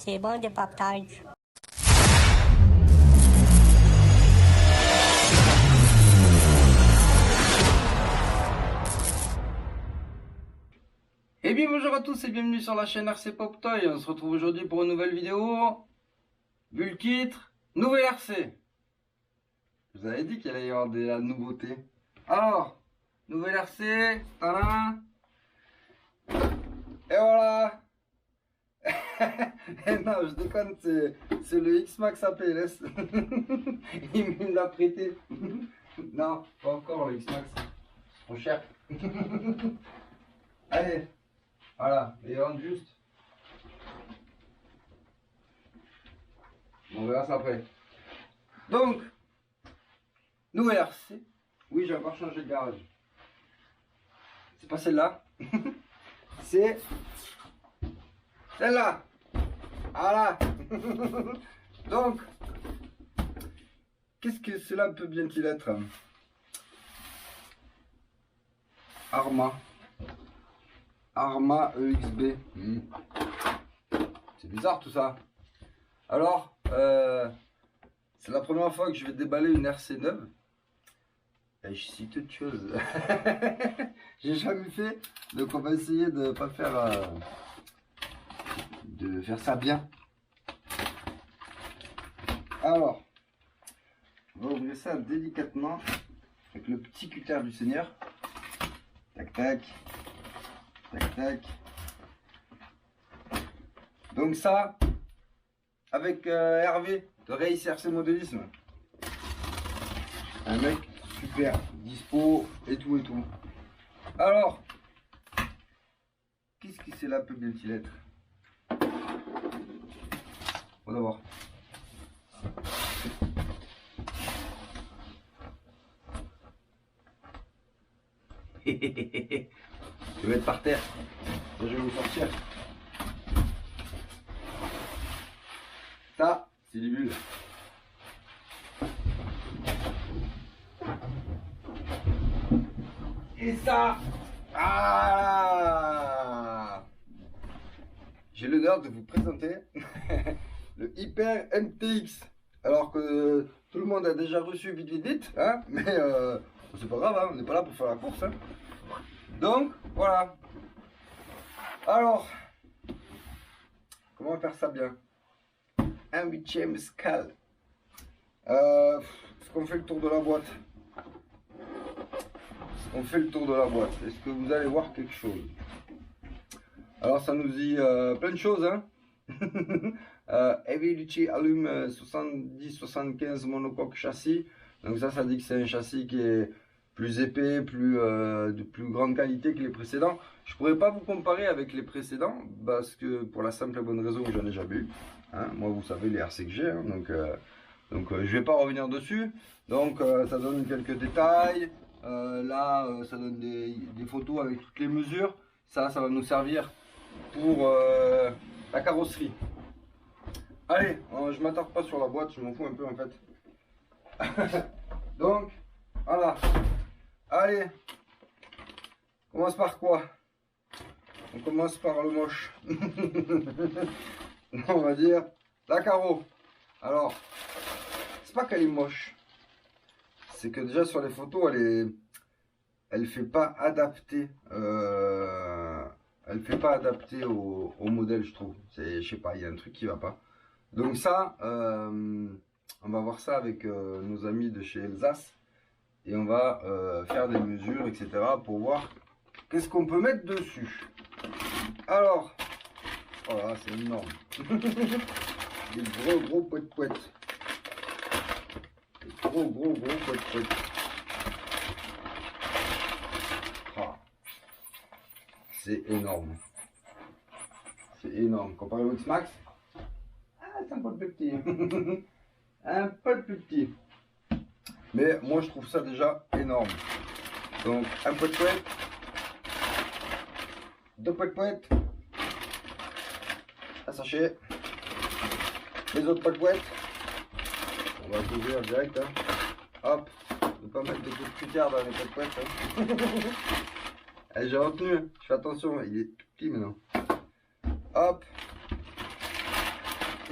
C'est bon de partage. Et bien bonjour à tous et bienvenue sur la chaîne RC Pop Toy. On se retrouve aujourd'hui pour une nouvelle vidéo. Vu le titre, nouvelle RC. Je vous avais dit qu'il allait y avoir de la nouveauté. Alors, nouvelle RC, tadam. Et voilà. Non, je déconne, c'est le X-Max APLS. Il me l'a prêté. Non, pas encore le X-Max. C'est trop cher. Allez. Voilà, et on juste. On verra ça après. Donc, nouvelle RC. Oui, j'ai encore changé de garage. C'est pas celle-là. C'est celle-là. Voilà. Donc, qu'est-ce que cela peut bien-il être? Arma EXB. C'est bizarre tout ça. Alors, c'est la première fois que je vais déballer une RC neuve. Et je suis toute chose. J'ai jamais fait. Donc on va essayer de pas faire de faire ça bien. Alors, on va ouvrir ça délicatement avec le petit cutter du Seigneur. Tac tac. Tac tac. Donc ça, avec Hervé de Race RC Modélisme. Un mec super, dispo et tout et tout. Alors, qu'est-ce que cela peut bien-il être? On va voir. Je vais être par terre. Je vais vous sortir. Ça, c'est des bulles. Et ça, ah, j'ai l'honneur de vous présenter le Hyper MTX. Alors que tout le monde a déjà reçu vite vite, hein, mais c'est pas grave, hein, on n'est pas là pour faire la course. Hein. Donc, voilà. Alors, comment faire ça bien? Un 8e scale. Est-ce qu'on fait le tour de la boîte? On fait le tour de la boîte. Est-ce que vous allez voir quelque chose? Alors, ça nous dit plein de choses. Hein. Heavy Duty Alum 70-75 monocoque châssis. Donc ça dit que c'est un châssis qui est plus épais, de plus grande qualité que les précédents. Je pourrais pas vous comparer avec les précédents parce que pour la simple et bonne raison que j'en ai déjà vu. Hein, moi, vous savez les RC que j'ai, hein, donc je vais pas revenir dessus. Donc ça donne quelques détails. Là, ça donne des photos avec toutes les mesures. Ça va nous servir pour la carrosserie. Allez, je m'attarde pas sur la boîte, je m'en fous un peu en fait. Donc, voilà. Allez, on commence par quoi? On commence par le moche. On va dire la carreau. Alors, c'est pas qu'elle est moche. C'est que déjà sur les photos, elle fait pas adapter. Elle fait pas adapter au modèle, je trouve. Je sais pas, il y a un truc qui va pas. Donc ça, on va voir ça avec nos amis de chez Elsace. Et on va faire des mesures, etc. pour voir qu'est-ce qu'on peut mettre dessus. Alors, voilà, c'est énorme. Des gros poètes. Des gros poètes. Ah, c'est énorme. C'est énorme. Comparé au X-Max, c'est un peu plus petit. Un peu plus petit. Mais moi je trouve ça déjà énorme. Donc un peu de poète. Deux poètes. Un sachet. Les autres poètes. On va ouvrir direct. Hein. Hop. Ne pas mettre de coups de cuillère dans les poètes. Hein. J'ai retenu. Je fais attention. Il est tout petit maintenant. Hop.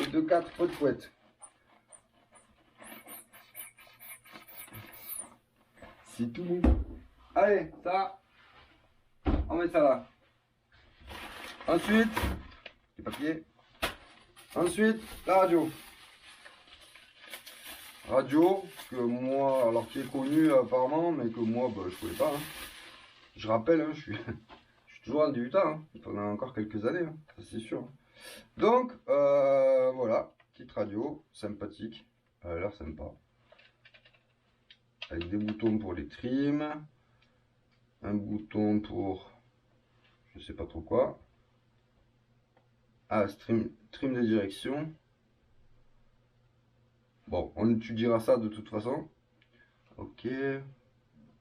et de 4 pots de fouette. C'est tout bon. Allez, ça, on met ça là. Ensuite, les papiers. Ensuite, la radio. Radio, que moi, alors qui est connu apparemment, mais que moi, bah, je ne pouvais pas. Hein. Je rappelle, hein, je suis toujours en débutant, hein, pendant encore quelques années, hein, ça c'est sûr. Donc, voilà, petite radio, sympathique, elle a l'air sympa. Avec des boutons pour les trims, un bouton pour, je sais pas trop quoi. Ah, trim de direction. Bon, on étudiera ça de toute façon. Ok,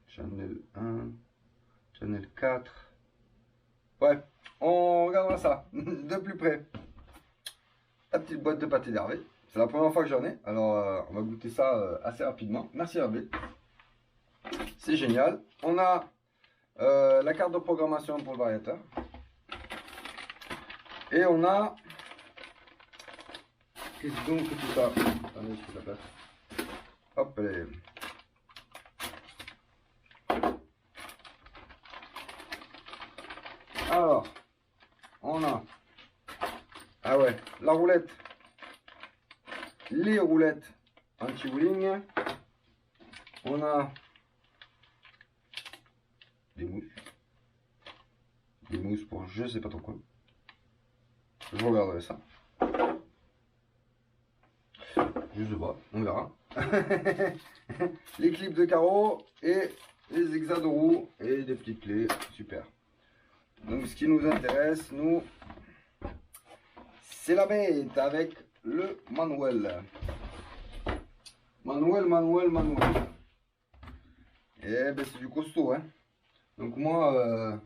channel 1, channel 4. Ouais, on regardera ça de plus près. La petite boîte de pâté d'Hervé. C'est la première fois que j'en ai. Alors, on va goûter ça assez rapidement. Merci Hervé. C'est génial. On a la carte de programmation pour le variateur. Et on a... Qu'est-ce donc que tout ça? Attendez, je fais la place. Hop, allez. Alors, on a... Ah ouais, la roulette. Les roulettes anti-wheeling. On a des mousses. Des mousses pour je sais pas trop quoi. Je regarderai ça. Je sais pas, on verra. Les clips de carreaux et les exas de roue et des petites clés. Super. Donc ce qui nous intéresse, nous, c'est la bête avec le manuel. Manuel. Et ben c'est du costaud, hein. Donc moi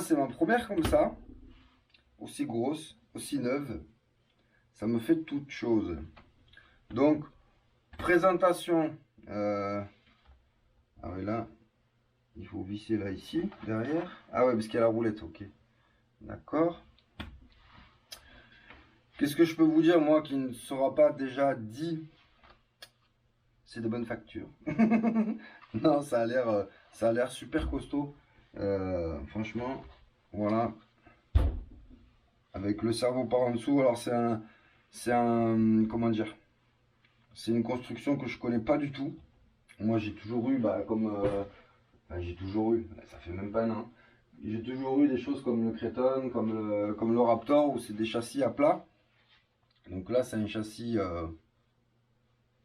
c'est ma première comme ça. Aussi grosse, aussi neuve. Ça me fait toute chose. Donc, présentation. Ah oui, là, il faut visser là, ici, derrière. Ah ouais, parce qu'il y a la roulette, ok. D'accord. Qu'est-ce que je peux vous dire, moi, qui ne sera pas déjà dit? C'est de bonne facture. Non, ça a l'air super costaud. Franchement, voilà. Avec le cerveau par en dessous. Alors, comment dire? C'est une construction que je connais pas du tout. Moi, j'ai toujours eu, j'ai toujours eu, ça fait même pas un an. J'ai toujours eu des choses comme le Creton, comme le Raptor, où c'est des châssis à plat. Donc là, c'est un châssis,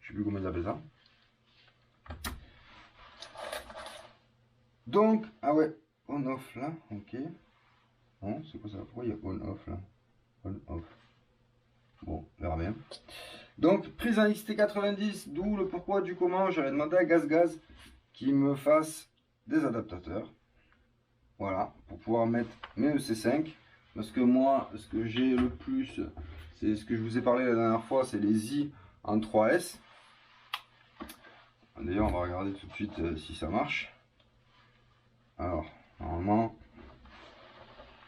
je sais plus comment ils appellent ça. Donc, ah ouais, on-off là, ok. Non, c'est quoi ça? Pourquoi il y a on-off là? On-off. Bon, on verra bien. Donc, prise en XT90, d'où le pourquoi du comment. J'avais demandé à GazGaz qui me fasse des adaptateurs. Voilà, pour pouvoir mettre mes EC5. Parce que moi, ce que j'ai le plus, c'est ce que je vous ai parlé la dernière fois, c'est les i en 3S. D'ailleurs, on va regarder tout de suite si ça marche. Alors, normalement,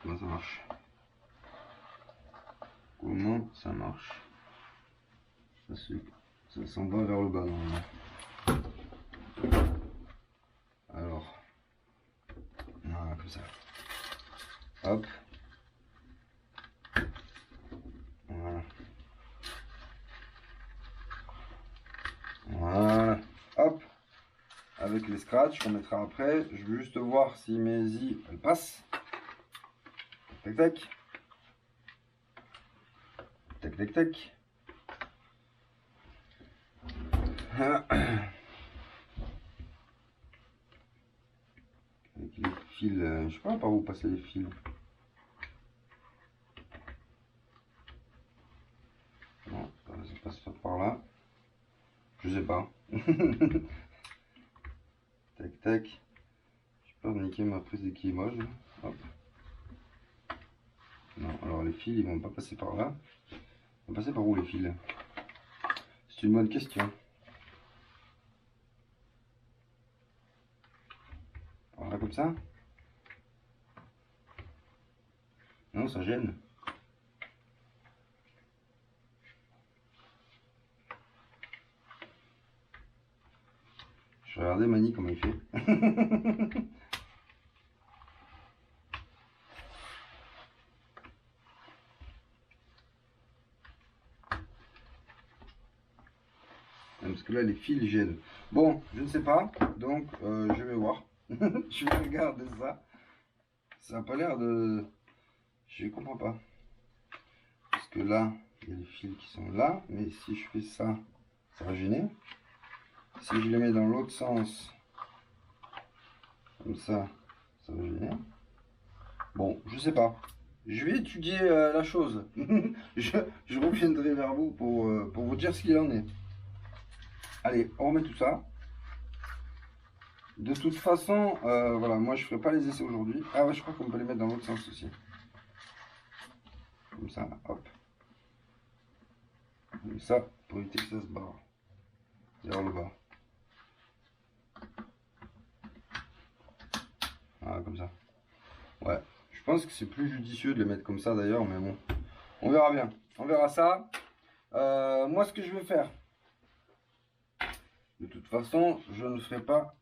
comment ça marche? Comment ça marche? Ça s'en va vers le bas normalement. Alors, voilà, comme ça. Hop. Voilà. Voilà. Hop. Avec les scratchs qu'on mettra après. Je veux juste voir si mes i elles passent. Tac tac. Tac tac tac. Avec les fils, je sais pas par où passer les fils. Non, ça passe pas par là. Je sais pas. Tac tac. J'ai peur de niquer ma prise d'équilibrage. Hop. Non, alors les fils ils vont pas passer par là. Ils vont passer par où les fils? C'est une bonne question. Voilà comme ça. Non, ça gêne. Regardez Mani comment il fait. Parce que là les fils gênent. Bon, je ne sais pas, donc je vais voir. Je vais regarder ça. Ça n'a pas l'air de... Je ne comprends pas. Parce que là, il y a les fils qui sont là, mais si je fais ça, ça va gêner. Si je les mets dans l'autre sens, comme ça va gêner. Bon, je sais pas. Je vais étudier la chose. je reviendrai vers vous pour vous dire ce qu'il en est. Allez, on remet tout ça. De toute façon, voilà, moi je ferai pas les essais aujourd'hui. Ah ouais, je crois qu'on peut les mettre dans l'autre sens aussi. Comme ça, hop. Comme ça, pour éviter que ça se barre. Vers le bas. Voilà, comme ça. Ouais, je pense que c'est plus judicieux de les mettre comme ça d'ailleurs, mais bon. On verra bien. On verra ça. Moi, ce que je vais faire, de toute façon, je ne ferai pas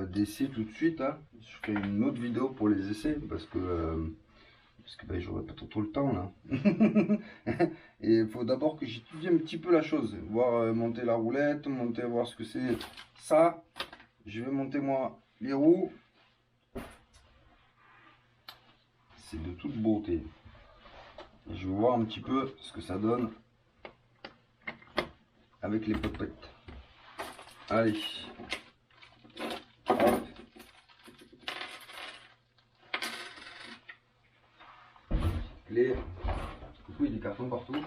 d'essai tout de suite. Hein. Je ferai une autre vidéo pour les essais parce que ben, j'aurai pas trop le temps là. Et il faut d'abord que j'étudie un petit peu la chose, voir monter la roulette, voir ce que c'est. Ça, je vais monter moi les roues. C'est de toute beauté. Et je vais voir un petit peu ce que ça donne avec les popettes. Allez. Hop. Clé. Coucou, il y a des cartons partout.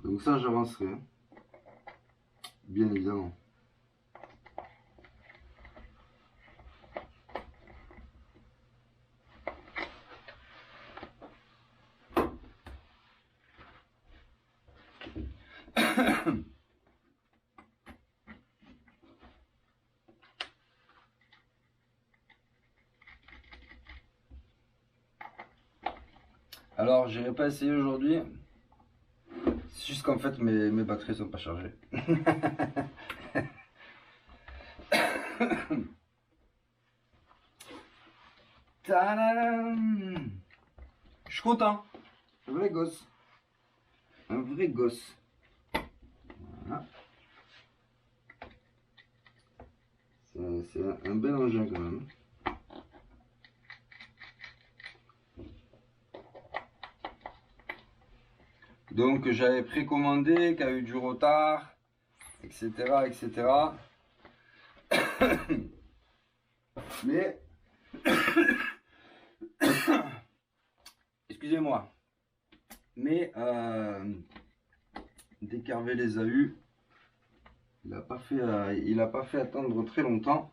Donc ça, j'avancerai. Bien évidemment. Alors, j'irai pas essayer aujourd'hui. C'est juste qu'en fait, mes batteries sont pas chargées. Tadam! Je suis content. Un vrai gosse. Un vrai gosse. Voilà. C'est un bel engin quand même. Donc j'avais précommandé, qui a eu du retard, etc. etc. Mais excusez-moi. Mais dès qu'Hervé les a eus, il n'a pas fait attendre très longtemps.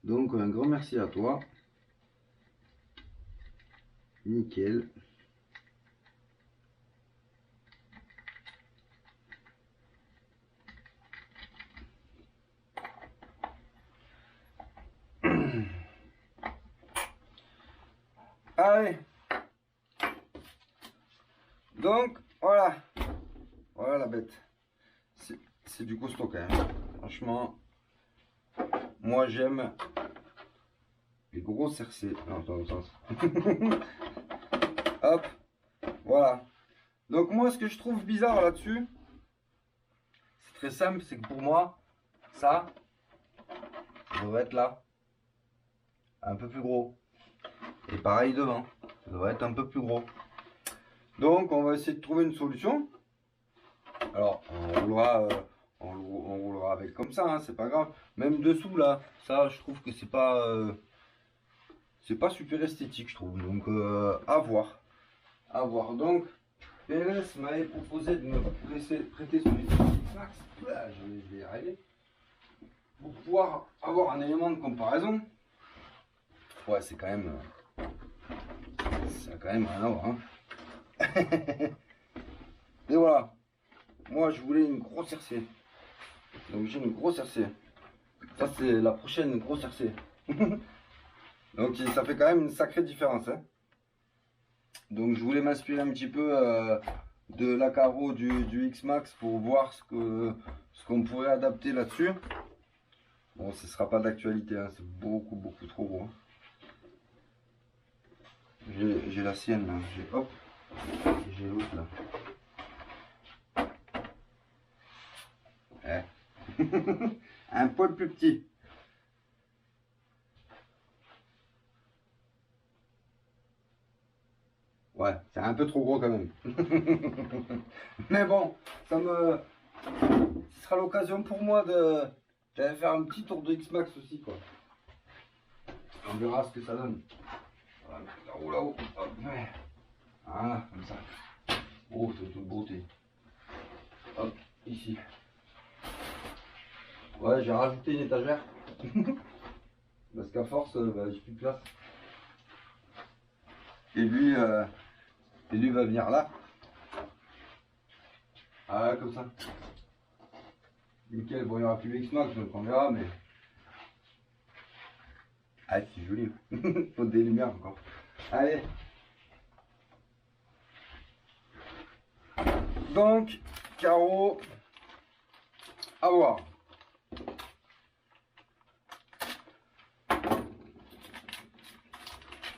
Donc un grand merci à toi. Nickel. Allez. Donc voilà. Voilà la bête. C'est du costaud quand même. Franchement, moi j'aime les gros cercés. Non, dans le sens. Hop. Voilà. Donc moi ce que je trouve bizarre là-dessus, c'est très simple, c'est que pour moi, ça devrait être là. Un peu plus gros. Et pareil devant. Ça devrait être un peu plus gros. Donc on va essayer de trouver une solution. Alors on roulera avec comme ça, hein, c'est pas grave. Même dessous là, ça je trouve que c'est pas super esthétique je trouve. Donc à voir. À voir. Donc PLS m'avait proposé de me prêter son Max. Là, je vais y arriver. Pour pouvoir avoir un élément de comparaison. Ouais, c'est quand même. Ça a quand même rien à voir. Hein. Et voilà. Moi, je voulais une grosse RC. Donc, j'ai une grosse RC. Ça, c'est la prochaine grosse RC. Donc ça fait quand même une sacrée différence. Hein. Donc je voulais m'inspirer un petit peu de la carreau du X-Max pour voir ce qu'on pourrait adapter là-dessus. Bon, ce sera pas d'actualité, hein, c'est beaucoup trop gros. Hein. J'ai la sienne là, hop, j'ai l'autre là. Un poil plus petit. Ouais, c'est un peu trop gros quand même. Mais bon, ce sera l'occasion pour moi d'aller faire un petit tour de X-Max aussi, quoi. On verra ce que ça donne. Voilà, là-haut, là-haut. Voilà, comme ça. Oh, c'est une beauté. Hop, ici. Ouais, j'ai rajouté une étagère. Parce qu'à force, j'ai plus de place. Et lui va venir là. Ah, comme ça. Nickel, bon, il n'y aura plus l'X-Max, donc on verra, mais. Ah, c'est joli. Faut des lumières encore. Allez. Donc, carreau. À voir.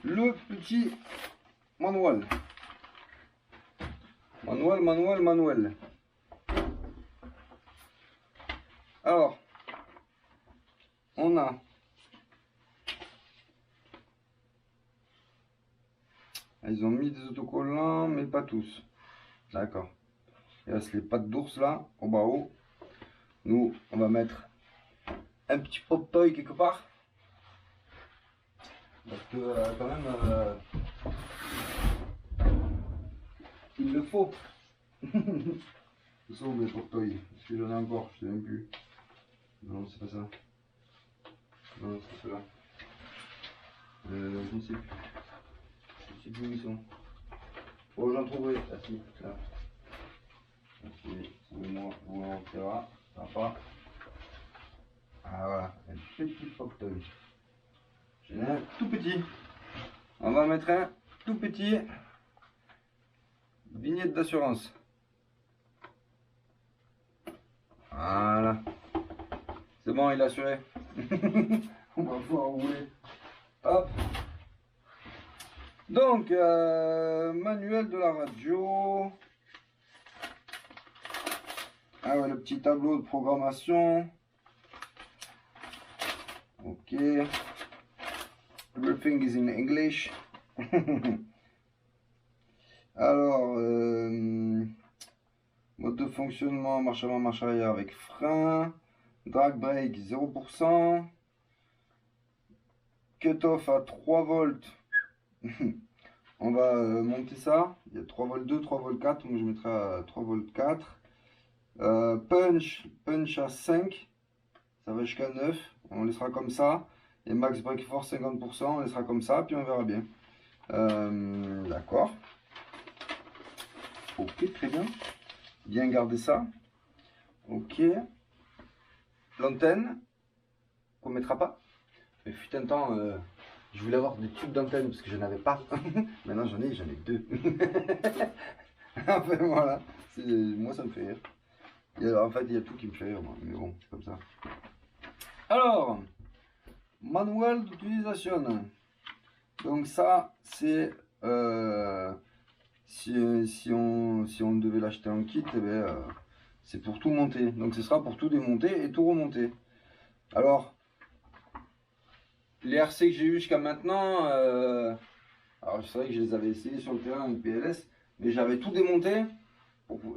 Le petit manuel. Manuel. Alors, on a ils ont mis des autocollants, mais pas tous. D'accord. Il reste les pattes d'ours là, au bas haut. Nous, on va mettre un petit pop toy quelque part. Parce que quand même, il le faut. C'est ça, mes pop toy. Est-ce que j'en ai encore? Je sais même plus. Non, c'est pas ça. Non, c'est cela. Je ne sais plus. Je sais plus où ils sont. Oh, j'en trouverai. Ah si, là. Excusez-moi, vous en verra. Sympa. Ah voilà, un petit pop toy. J'en ai un tout petit. On va mettre un tout petit vignette d'assurance. Voilà. C'est bon, il est assuré. On va pouvoir rouler. Hop. Donc, manuel de la radio. Ah ouais, le petit tableau de programmation. Ok. Everything is in English. Alors, mode de fonctionnement, marche avant, marche arrière avec frein. Drag brake 0%. Cut-off à 3 volts. On va monter ça. Il y a 3 volts 2, 3 volts 4. Moi je mettrai à 3 volts 4. Punch à 5. Ça va jusqu'à 9. On laissera comme ça. Et max brake force 50%. On laissera comme ça. Puis on verra bien. D'accord. Ok, très bien. Bien garder ça. Ok. L'antenne. Qu'on mettra pas. Mais fut un temps, je voulais avoir des tubes d'antenne parce que je n'avais pas. Maintenant j'en ai deux. Enfin voilà. Moi ça me fait rire. En fait il y a tout qui me fait rire, moi. Mais bon, c'est comme ça. Alors, manuel d'utilisation. Donc ça, c'est si on devait l'acheter en kit, eh ben, c'est pour tout monter. Donc ce sera pour tout démonter et tout remonter. Alors, les RC que j'ai eu jusqu'à maintenant, alors c'est vrai que je les avais essayés sur le terrain avec PLS, mais j'avais tout démonté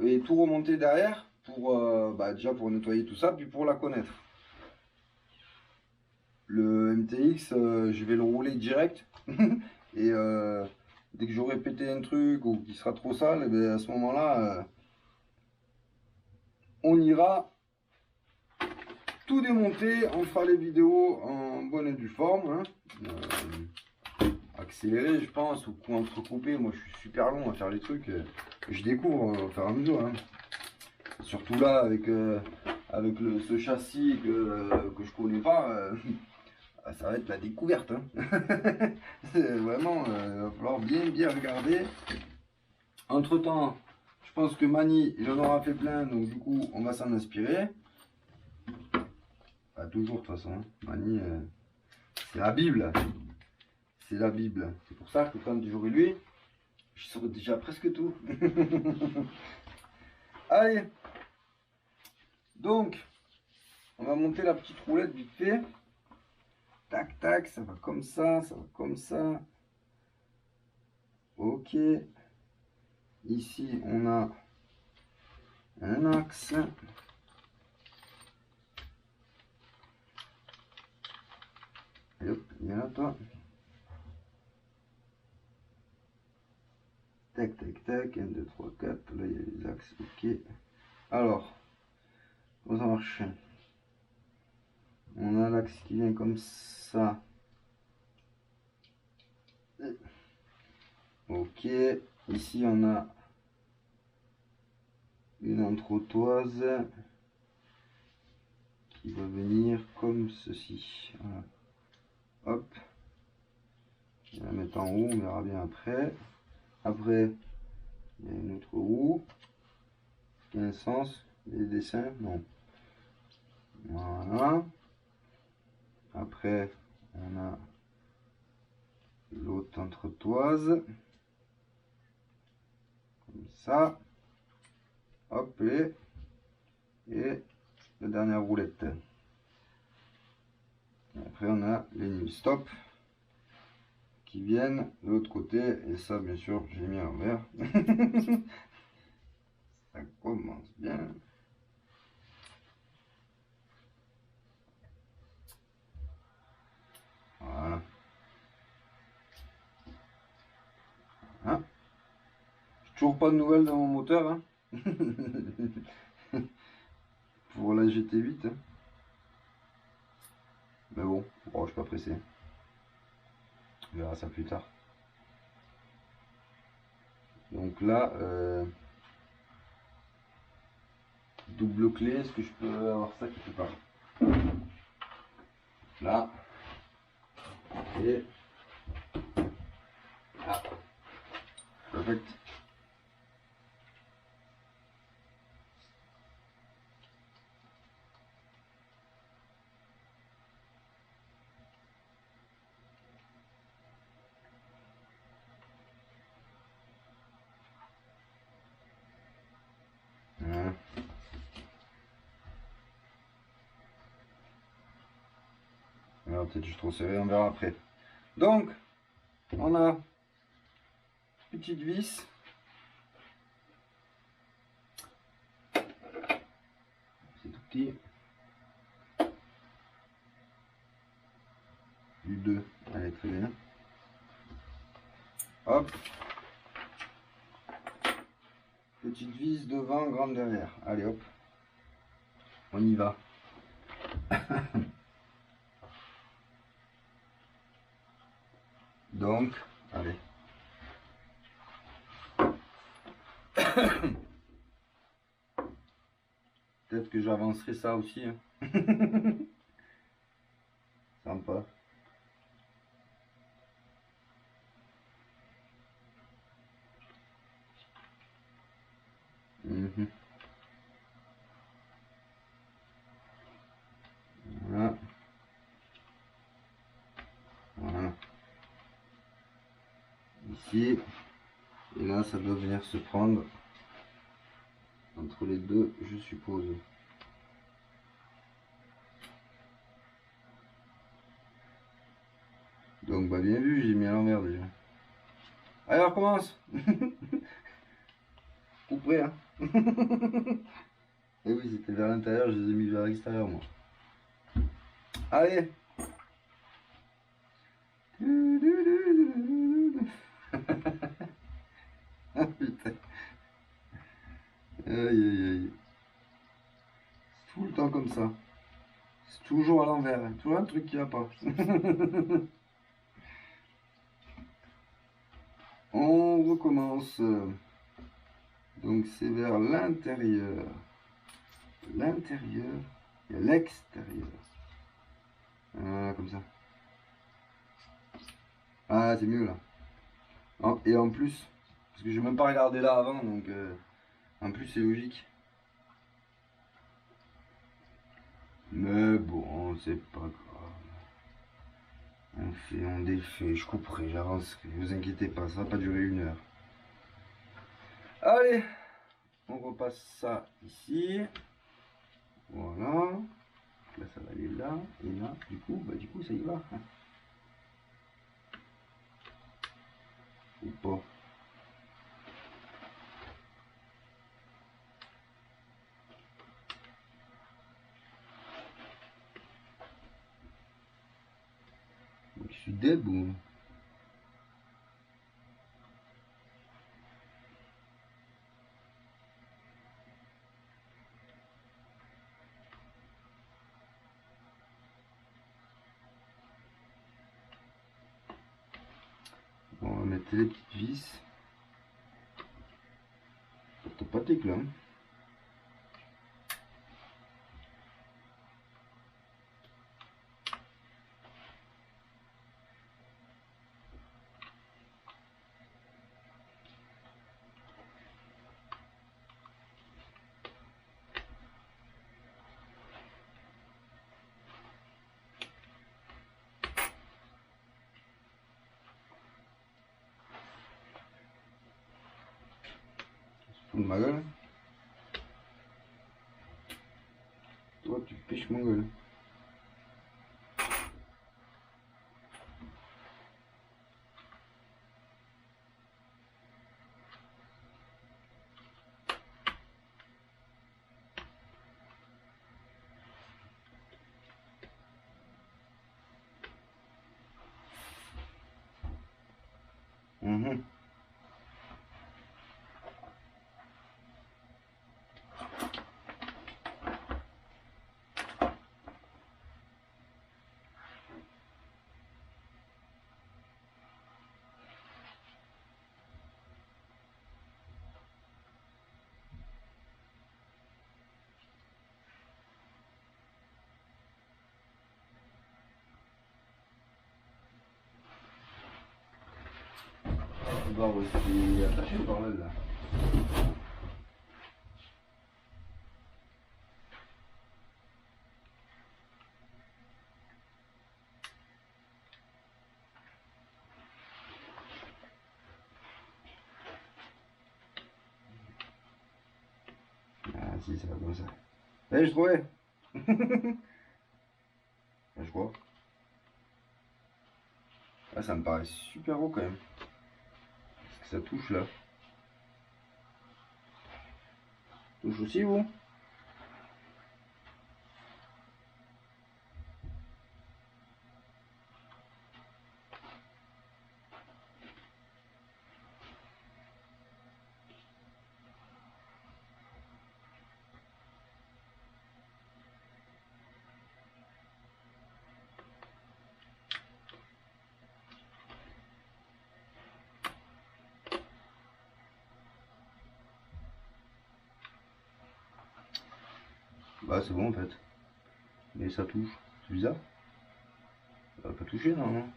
et tout remonté derrière pour déjà pour nettoyer tout ça, puis pour la connaître. Le MTX, je vais le rouler direct et dès que j'aurai pété un truc ou qu'il sera trop sale, et bien à ce moment-là, on ira tout démonter, on fera les vidéos en bonne et due forme. Hein. Accéléré, je pense, ou entrecoupé. Moi, je suis super long à faire les trucs. Je découvre au fur et à mesure. Hein. Surtout là, avec ce châssis que je connais pas. ça va être la découverte. Hein. Vraiment, il va falloir bien regarder. Entre temps, je pense que Mani, il en aura fait plein, donc du coup, on va s'en inspirer. Pas toujours, de toute façon. Hein. Mani, c'est la Bible. C'est la Bible. C'est pour ça que quand j'aurai lui, je saurai déjà presque tout. Allez. Donc, on va monter la petite roulette vite fait. Tac, tac, ça va comme ça va comme ça. Ok. Ici, on a un axe. Et hop, viens là, toi. Tac, tac, tac. 1, 2, 3, 4. Là, il y a les axes. Ok. Alors, comment ça marche? On a l'axe qui vient comme ça. Ok. Ici, on a une entretoise qui va venir comme ceci. Voilà. Hop. Je vais la mettre en haut, on verra bien après. Après, il y a une autre roue. Qui a un sens. Les dessins, non. Voilà. Après, on a l'autre entretoise. Comme ça. Hop, et la dernière roulette. Après, on a les nuls stop qui viennent de l'autre côté. Et ça, bien sûr, j'ai mis à l'envers. Ça commence bien. Voilà. Hein, toujours pas de nouvelles dans mon moteur. Hein. Pour la GT8. Hein. Mais bon, je suis pas pressé. On verra ça plus tard. Donc là, double clé, est-ce que je peux avoir ça quelque part? Là. Et là. Perfect. Voilà. Alors peut-être je suis trop serré, on verra après. Donc, on a une petite vis. C'est tout petit. Du 2, allez, très bien. Hop. Petite vis devant, grande derrière. Allez, hop. On y va. Donc, allez. Peut-être que j'avancerai ça aussi. Hein. Sympa. Mmh. Voilà. Voilà. Ici. Et là, ça doit venir se prendre entre les deux, je suppose. Donc, bah bien vu, j'ai mis à l'envers déjà. Allez, on recommence. Ou près, hein. Et oui, c'était vers l'intérieur, je les ai mis vers l'extérieur, moi. Allez. Ah putain. Aïe aïe aïe. C'est tout le temps comme ça. C'est toujours à l'envers. Hein. Toujours un truc qui va pas. On recommence. Donc c'est vers l'intérieur. L'intérieur et l'extérieur. Voilà, comme ça. Ah, c'est mieux là. Et en plus, parce que j'ai même pas regardé là avant, donc en plus c'est logique. Mais bon, c'est pas grave. On fait, on défait, je couperai, j'avance. Ne vous inquiétez pas, ça va pas durer 1 heure. Allez, on repasse ça ici. Voilà. Là, ça va aller là. Et là, du coup, ça y va. Ou pas. Je suis debout. Bon, on va mettre les petites vis. T'as pas tes clés. Fous de ma gueule. Toi, tu piches mon gueule. Mhm. Tu dois aussi attacher le bordel là. Ah si, ça va comme ça. Eh, je trouvais. Je crois. Ah, ça me paraît super haut quand même. Est-ce que ça touche là? Touche aussi vous? Bah c'est bon en fait. Mais ça touche. C'est bizarre. Ça va pas toucher non.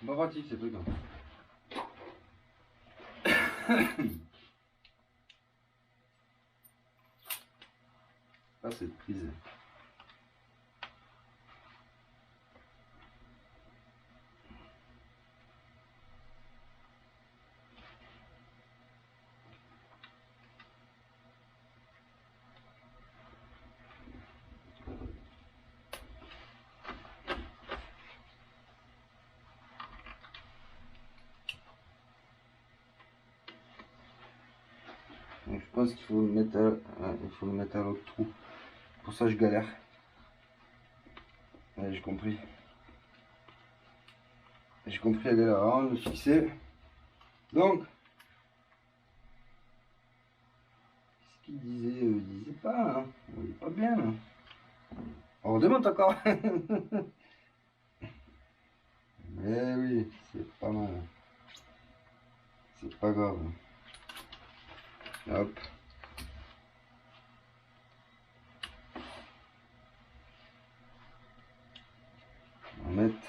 Pas pratique ces trucs. Pas cette prise. Donc, je pense qu'il faut le mettre à l'autre trou. Pour ça je galère. Ouais, j'ai compris. J'ai compris la galère. Alors, on le fixer. Donc, qu'est-ce qu'il disait? Il disait pas, hein. On est pas bien. Hein. On redemande encore. Mais oui, c'est pas mal. C'est pas grave. Hop. On va mettre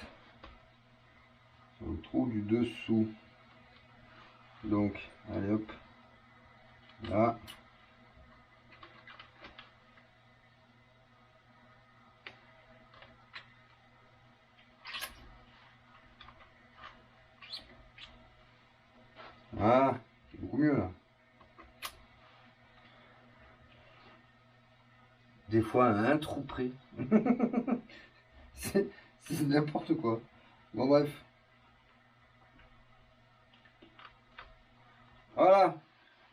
sur le trou du dessous. Donc, allez hop. Là. Voilà, c'est beaucoup mieux là. Des fois à un trou près. C'est n'importe quoi. Bon bref. Voilà.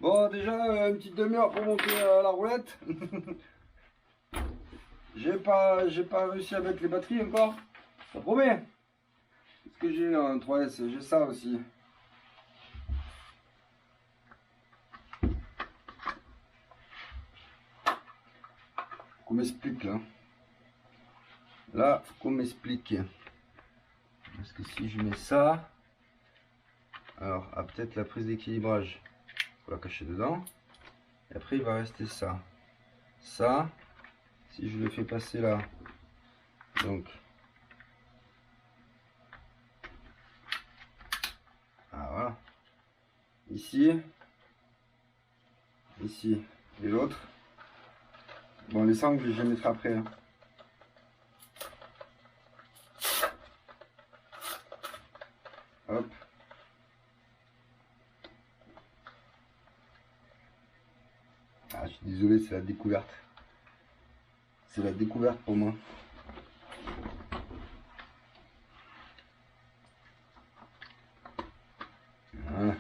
Bon déjà une petite demi-heure pour monter la roulette. J'ai pas réussi à mettre les batteries encore. Ça promet. Qu'est-ce que j'ai en 3S? J'ai ça aussi. Qu'on m'explique là. Là, faut qu'on m'explique. Parce que si je mets ça, alors peut-être la prise d'équilibrage, faut la cacher dedans. Et après il va rester ça. Ça, si je le fais passer là, donc ah voilà. Ici, ici et l'autre. Bon, les sangles je les mettrai après. Hein. Hop. Ah, je suis désolé, c'est la découverte. C'est la découverte pour moi. Voilà.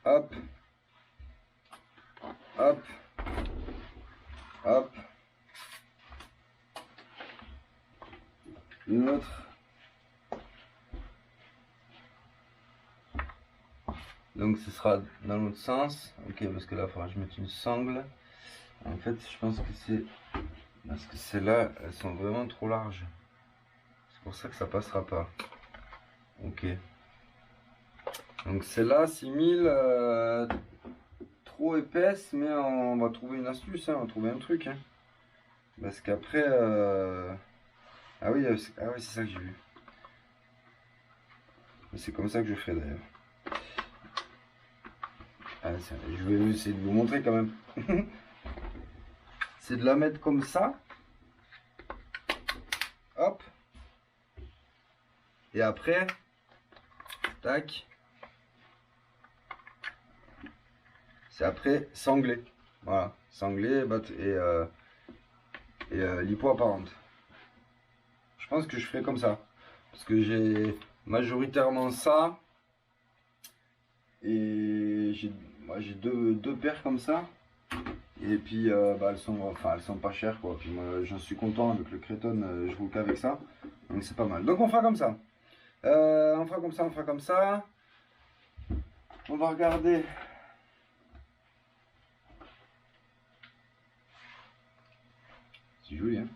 Hop. Hop. Hop. Une autre. Donc ce sera dans l'autre sens. Ok, parce que là, il faudra que je mette une sangle. En fait, je pense que c'est... Parce que celles-là, elles sont vraiment trop larges. C'est pour ça que ça passera pas. Ok. Donc celle-là, 6000, trop épaisse, mais on va trouver une astuce, hein, on va trouver un truc. Hein. Parce qu'après... Ah oui, c'est ça que j'ai vu. C'est comme ça que je ferai d'ailleurs. Ah, je vais essayer de vous montrer quand même. C'est de la mettre comme ça. Hop. Et après, tac. C'est après sangler. Voilà, sangler et lipo apparente. Je pense que je ferai comme ça. Parce que j'ai majoritairement ça. Et j'ai deux paires comme ça. Et puis elles sont pas chères quoi. Puis moi j'en suis content avec le Creton, je roule qu'avec ça. Donc c'est pas mal. Donc on fera comme ça. On fera comme ça, on fera comme ça. On va regarder. C'est joli hein.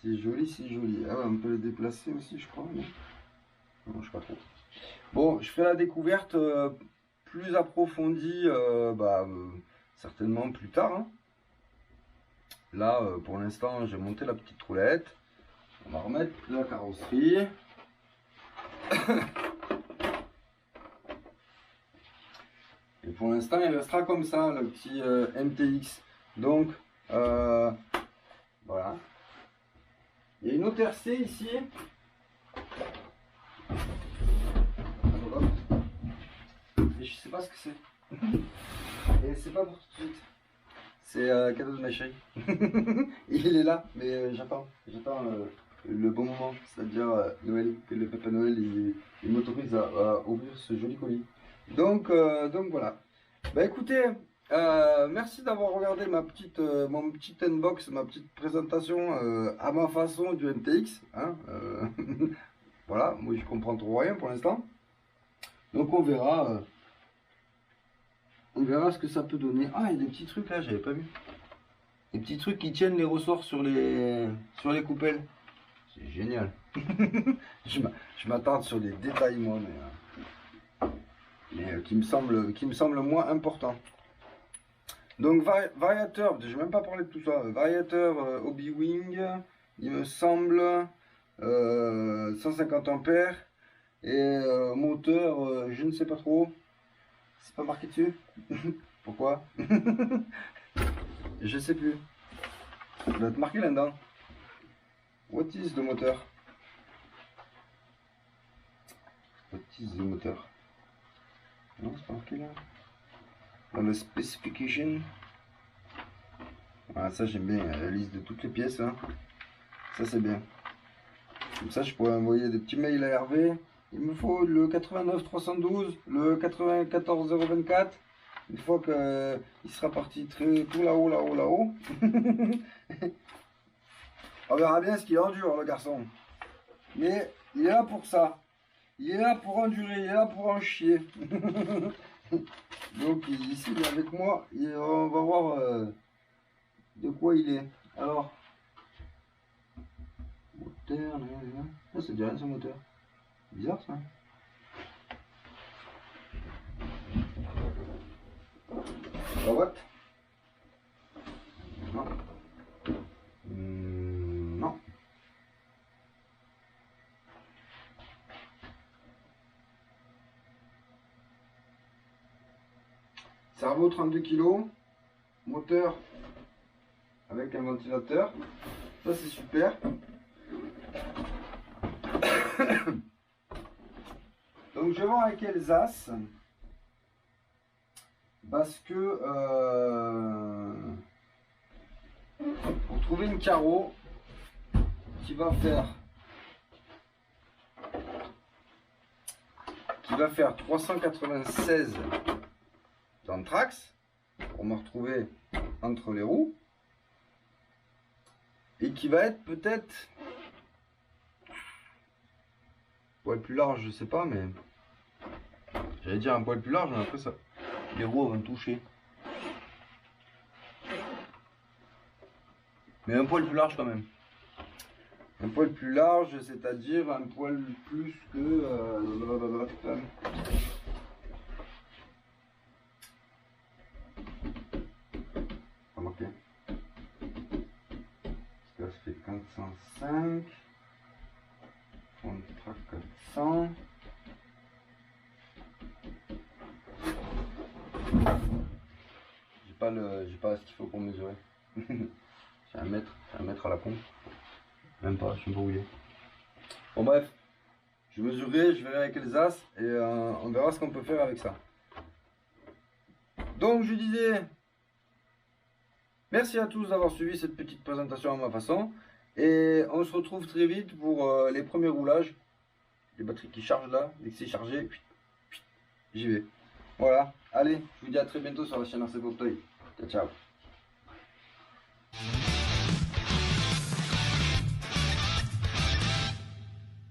C'est joli, c'est joli. Ah ouais, on peut le déplacer aussi je crois. Non, je sais pas trop. Bon, je ferai la découverte plus approfondie certainement plus tard. Hein. Là, pour l'instant, j'ai monté la petite roulette. On va remettre la carrosserie. Et pour l'instant, il restera comme ça, le petit MTX. Donc, voilà. Il y a une autre RC ici. Et je sais pas ce que c'est. Et c'est pas pour tout de suite. C'est cadeau de ma chérie. Il est là, mais j'attends le bon moment, c'est-à-dire Noël, que le Papa Noël il m'autorise à ouvrir ce joli colis. Donc voilà. Bah écoutez, merci d'avoir regardé mon petit unbox, ma petite présentation à ma façon du MTX. Hein, voilà, moi je comprends trop rien pour l'instant. Donc on verra ce que ça peut donner. Ah, il y a des petits trucs là, j'avais pas vu. Des petits trucs qui tiennent les ressorts sur les coupelles. C'est génial. Je m'attarde sur des détails moi, mais qui me semble moins important. Donc variateur, je n'ai même pas parlé de tout ça. Variateur Hobby-Wing, il me semble 150 ampères et moteur, je ne sais pas trop. C'est pas marqué dessus. Pourquoi? Je sais plus. Ça doit être marqué là-dedans. What is the moteur? What is the moteur? Non, c'est pas marqué là. Dans le specification. Voilà, ça j'aime bien, la liste de toutes les pièces. Hein. Ça c'est bien. Comme ça je pourrais envoyer des petits mails à Hervé. Il me faut le 89 312, le 94 024. Une fois qu'il sera parti tout là-haut. On verra bien ce qu'il endure, le garçon. Mais il est là pour ça. Il est là pour endurer, il est là pour en chier. Donc ici, il est avec moi. Et on va voir de quoi il est. Alors, moteur, ça c'est bien ce moteur. Bizarre ça. La what? Non. Non. Cerveau 32 kg. Moteur avec un ventilateur. Ça c'est super. Donc je vais voir avec Elsace. Parce que pour trouver une carreau qui va faire 396 d'anthrax pour me retrouver entre les roues et qui va être peut-être poil plus large, je sais pas, mais j'allais dire un poil plus large, mais après ça les roues vont toucher. Mais un poil plus large quand même. Un poil plus large, c'est-à-dire un poil plus que... remarquez. Parce que là, ça fait 405. On traque 400. J'ai pas ce qu'il faut pour mesurer. C'est un mètre à la con. Même pas, je suis brouillé. Bon bref, je mesurerai, je verrai avec Elsace et on verra ce qu'on peut faire avec ça. Donc je disais, merci à tous d'avoir suivi cette petite présentation à ma façon. Et on se retrouve très vite pour les premiers roulages. Les batteries qui chargent là, dès que c'est chargé, j'y vais. Voilà, allez, je vous dis à très bientôt sur la chaîne RC Pop Toy. Ciao, ciao.